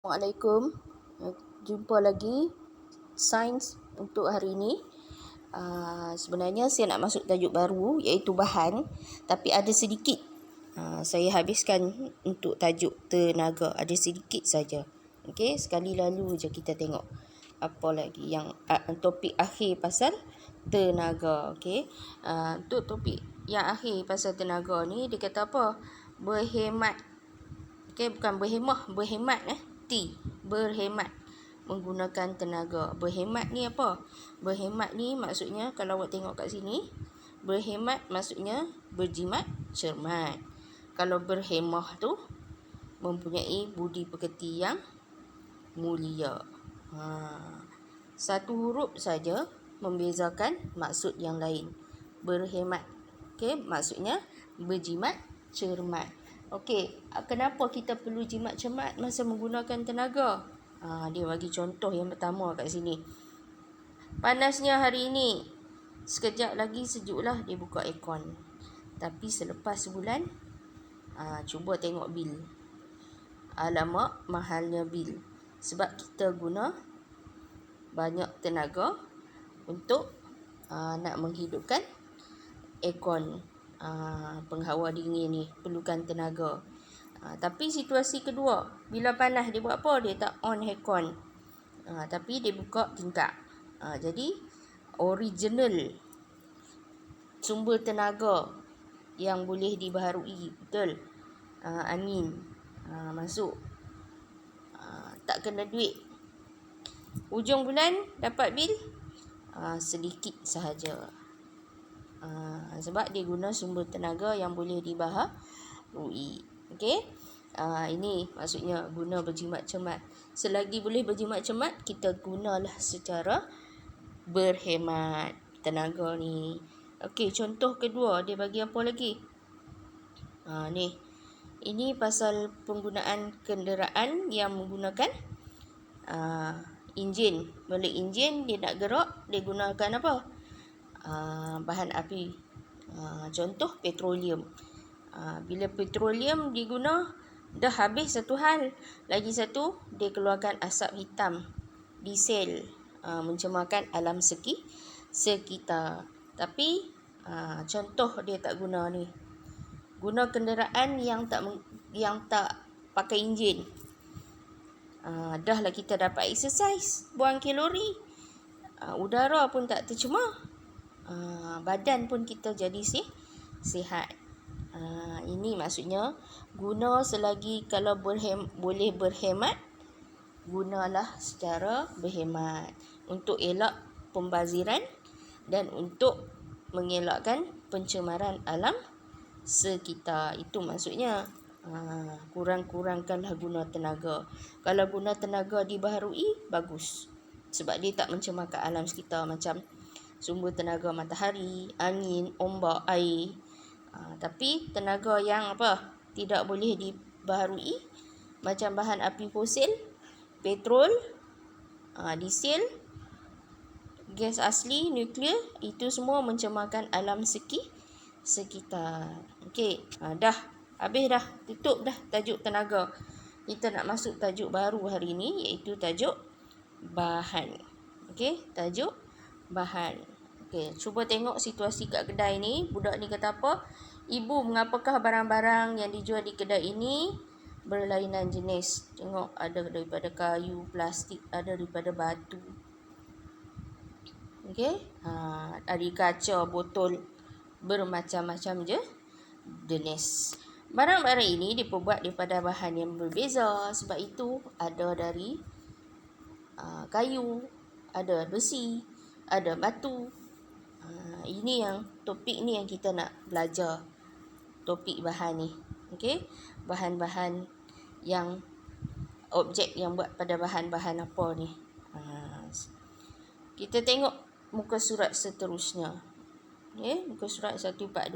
Assalamualaikum. Jumpa lagi sains untuk hari ini. Sebenarnya saya nak masuk tajuk baru iaitu bahan, tapi ada sedikit saya habiskan untuk tajuk tenaga, ada sedikit saja. Okey, sekali lalu je kita tengok apa lagi yang topik akhir pasal tenaga. Okey, untuk topik yang akhir pasal tenaga ni dia kata apa? Berhemat. Okey, bukan berhemah, berhemat berhemat menggunakan tenaga. Berhemat ni apa? Berhemat ni maksudnya kalau awak tengok kat sini, berhemat maksudnya berjimat cermat. Kalau berhemah tu mempunyai budi pekerti yang mulia. Satu huruf saja membezakan maksud yang lain. Berhemat. Okey, maksudnya berjimat cermat. Okey, kenapa kita perlu jimat cermat masa menggunakan tenaga? Dia bagi contoh yang pertama kat sini. Panasnya hari ini. Sekejap lagi sejuklah dia buka aircon. Tapi selepas sebulan, cuba tengok bil. Alamak, mahalnya bil. Sebab kita guna banyak tenaga untuk nak menghidupkan aircon. Penghawa dingin ni perlukan tenaga. Tapi situasi kedua, bila panas dia buat apa? Dia tak on aircon. Tapi dia buka tingkap. Jadi original sumber tenaga yang boleh dibaharui, betul. Angin masuk. Tak kena duit. Hujung bulan dapat bil sedikit sahaja. Sebab dia guna sumber tenaga yang boleh dibaharui. Okey. Ini maksudnya guna berjimat cermat. Selagi boleh berjimat cermat, kita gunalah secara berhemat tenaga ni. Okey, contoh kedua dia bagi apa lagi? Ni. Ini pasal penggunaan kenderaan yang menggunakan enjin. Bila enjin dia nak gerak, dia gunakan apa? Bahan api. Contoh petroleum. Bila petroleum diguna, dah habis satu hal. Lagi satu, dia keluarkan asap hitam. Diesel, mencemarkan alam sekitar. Tapi contoh dia tak guna ni. Guna kenderaan yang tak pakai enjin. Dah lah kita dapat exercise, buang kalori. Udara pun tak tercemar. Badan pun kita jadi sihat. Ini maksudnya guna selagi kalau boleh berhemat, gunalah secara berhemat untuk elak pembaziran dan untuk mengelakkan pencemaran alam sekitar. Itu maksudnya kurang-kurangkanlah guna tenaga. Kalau guna tenaga dibaharui, bagus. Sebab dia tak mencemarkan alam sekitar macam sumber tenaga matahari, angin, ombak, air. Tapi tenaga yang tidak boleh dibaharui macam bahan api fosil, petrol, diesel, gas asli, nuklear, itu semua mencemarkan alam sekitar. Okey, dah habis dah, tutup dah tajuk tenaga. Kita nak masuk tajuk baru hari ini iaitu tajuk bahan. Okey, tajuk bahan. Okey, cuba tengok situasi kat kedai ni. Budak ni kata apa? Ibu, mengapakah barang-barang yang dijual di kedai ini berlainan jenis? Tengok, ada daripada kayu, plastik, ada daripada batu. Okey, ada kaca, botol, bermacam-macam jenis. Barang-barang ini diperbuat daripada bahan yang berbeza. Sebab itu ada dari kayu, ada besi, ada batu. Ini yang topik ni yang kita nak belajar. Topik bahan ni. Okey, bahan-bahan yang objek yang buat pada bahan-bahan apa ni. Kita tengok muka surat seterusnya. Okey, muka surat 142.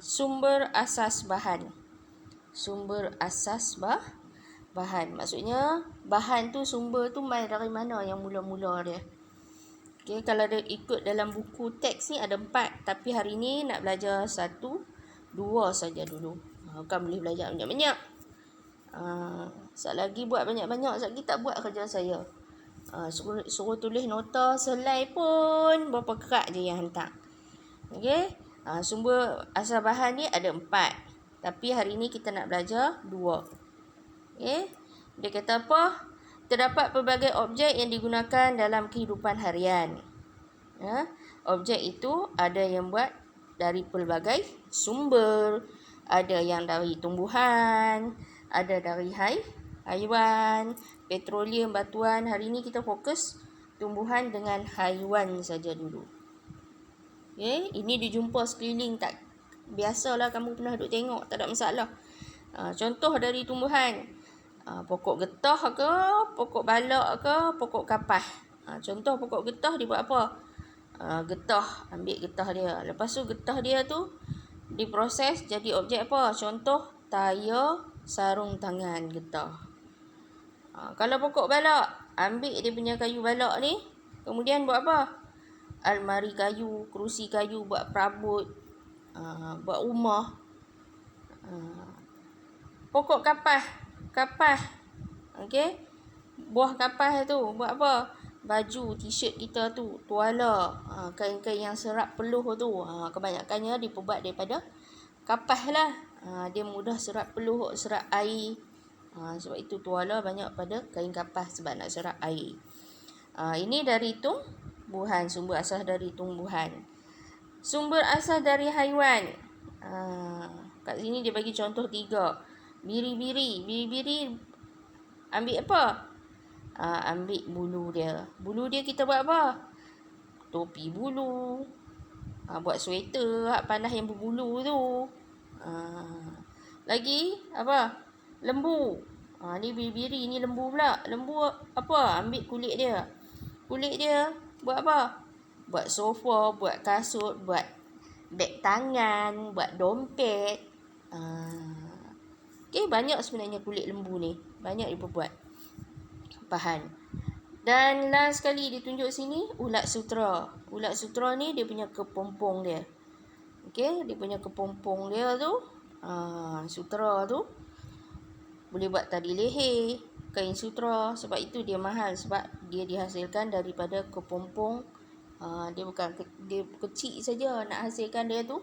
Sumber asas bahan. Sumber asas bahan. Maksudnya bahan tu, sumber tu mai dari mana yang mula-mula dia. Okey, kalau dia ikut dalam buku teks ni ada 4, tapi hari ni nak belajar 1, 2 saja dulu. Bukan boleh belajar banyak-banyak. Sat lagi buat banyak-banyak, sat lagi tak buat kerja saya. Suruh tulis nota selai pun berapa kerat je yang hantar. Okey. Sumber asal bahan ni ada 4. Tapi hari ni kita nak belajar 2. Okey. Dia kata apa? Terdapat pelbagai objek yang digunakan dalam kehidupan harian. Objek itu ada yang buat dari pelbagai sumber. Ada yang dari tumbuhan, ada dari haiwan, petroleum, batuan. Hari ni kita fokus tumbuhan dengan haiwan saja dulu. Okay? Ini dijumpa sekeliling, tak biasalah kamu pernah duk tengok, tak ada masalah. Contoh dari tumbuhan, pokok getah ke, pokok balak ke, pokok kapah. Contoh pokok getah dia buat apa? Getah, ambil getah dia. Lepas tu getah dia tu diproses jadi objek apa? Contoh tayar sarung tangan getah. Kalau pokok balak, ambil dia punya kayu balak ni, kemudian buat apa? Almari kayu, kerusi kayu, buat perabot, buat rumah. Pokok kapah, okey, buah kapah tu buat apa? Baju, t-shirt kita tu, tuala, kain-kain yang serap peluh tu, kebanyakannya diperbuat daripada kapah lah. Dia mudah serap peluh, serap air. Sebab itu tuala banyak pada kain kapah sebab nak serap air. Ini dari tumbuhan, sumber asal dari tumbuhan. Sumber asal dari haiwan. Kat sini dia bagi contoh 3. Biri-biri ambil apa? Ambil bulu dia. Bulu dia kita buat apa? Topi bulu. Buat sweater panas yang berbulu tu. Lagi apa? Lembu. Ni biri-biri, ni lembu pula. Lembu apa? Ambil kulit dia. Kulit dia buat apa? Buat sofa, buat kasut, buat beg tangan, buat dompet. Okay, banyak sebenarnya kulit lembu ni. Banyak diperbuat bahan. Dan last sekali ditunjuk sini, ulat sutera. Ulat sutera ni dia punya kepompong dia. Okay, dia punya kepompong dia tu, sutera tu boleh buat tali leher, kain sutera. Sebab itu dia mahal, sebab dia dihasilkan daripada kepompong. Dia bukan dia kecil saja, nak hasilkan dia tu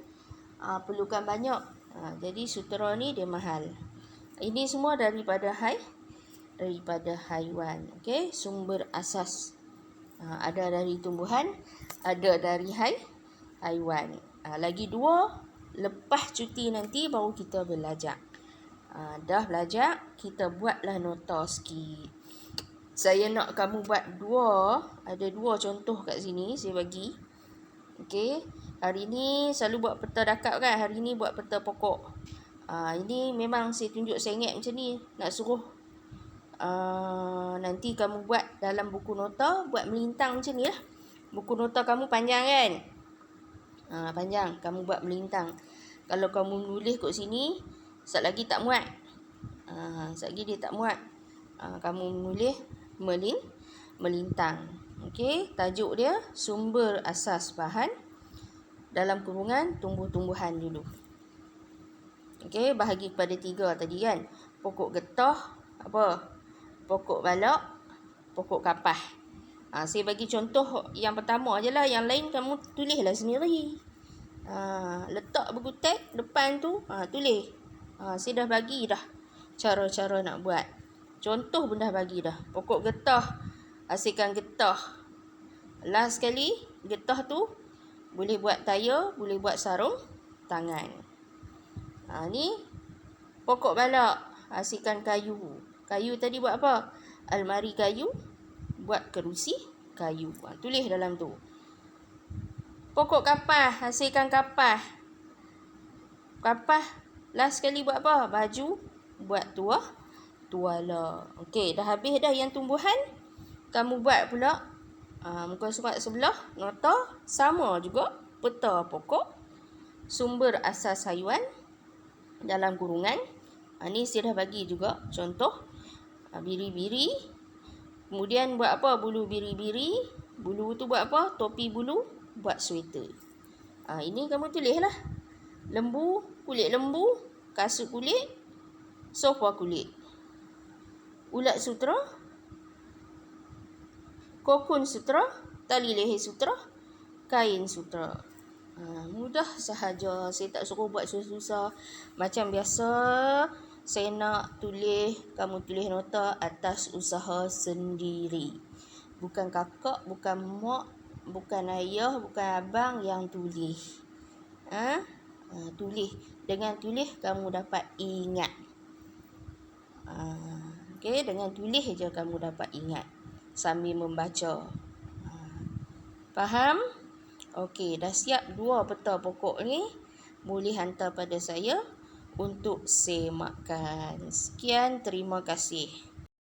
perlukan banyak. Jadi sutera ni dia mahal. Ini semua daripada haiwan. Okey, sumber asas. Ada dari tumbuhan, ada dari haiwan. Lagi 2, lepas cuti nanti baru kita belajar. Dah belajar, kita buatlah nota sikit. Saya nak kamu buat 2, ada 2 contoh kat sini saya bagi. Okey, hari ni selalu buat peta dakap kan, hari ni buat peta pokok. Ini memang saya tunjuk sengit macam ni, nak suruh nanti kamu buat dalam buku nota, buat melintang macam ni lah. Buku nota kamu panjang kan? Panjang, kamu buat melintang. Kalau kamu nulis kat sini, sat lagi tak muat. Sat lagi dia tak muat. Kamu nulis melintang. Okey, tajuk dia sumber asas bahan dalam kurungan tumbuh-tumbuhan dulu. Okey, bahagi kepada 3 tadi kan. Pokok getah, apa? Pokok balak, pokok kapah. Saya bagi contoh yang pertama je lah. Yang lain kamu tulislah sendiri. Letak buku teks depan tu, tulis. Saya dah bagi dah cara-cara nak buat. Contoh pun dah bagi dah. Pokok getah, hasilkan getah. Last sekali, getah tu boleh buat tayar, boleh buat sarung tangan. Ni pokok balak, hasilkan kayu. Kayu tadi buat apa? Almari kayu, buat kerusi kayu. Tulis dalam tu. Pokok kapah, hasilkan kapah. Kapah last sekali buat apa? Baju, buat tuala. Okey, dah habis dah yang tumbuhan. Kamu buat pula muka surat sebelah, nota sama juga, peta pokok, sumber asas haiwan dalam kurungan. Ni saya dah bagi juga contoh. Biri-biri. Kemudian buat apa? Bulu biri-biri. Bulu tu buat apa? Topi bulu, buat sweater. Ini kamu tulislah. Lembu, kulit lembu, kasut kulit, sofa kulit. ulat sutera, kokon sutera, tali leher sutera, kain sutera. Mudah sahaja. Saya tak suruh buat susah-susah. Macam biasa, saya nak kamu tulis nota atas usaha sendiri. Bukan kakak, bukan mak, bukan ayah, bukan abang yang tulis. Tulis. Dengan tulis, kamu dapat ingat. Okey, dengan tulis je kamu dapat ingat sambil membaca. Faham? Okey, dah siap 2 peta pokok ni. Boleh hantar pada saya untuk semakkan. Sekian, terima kasih.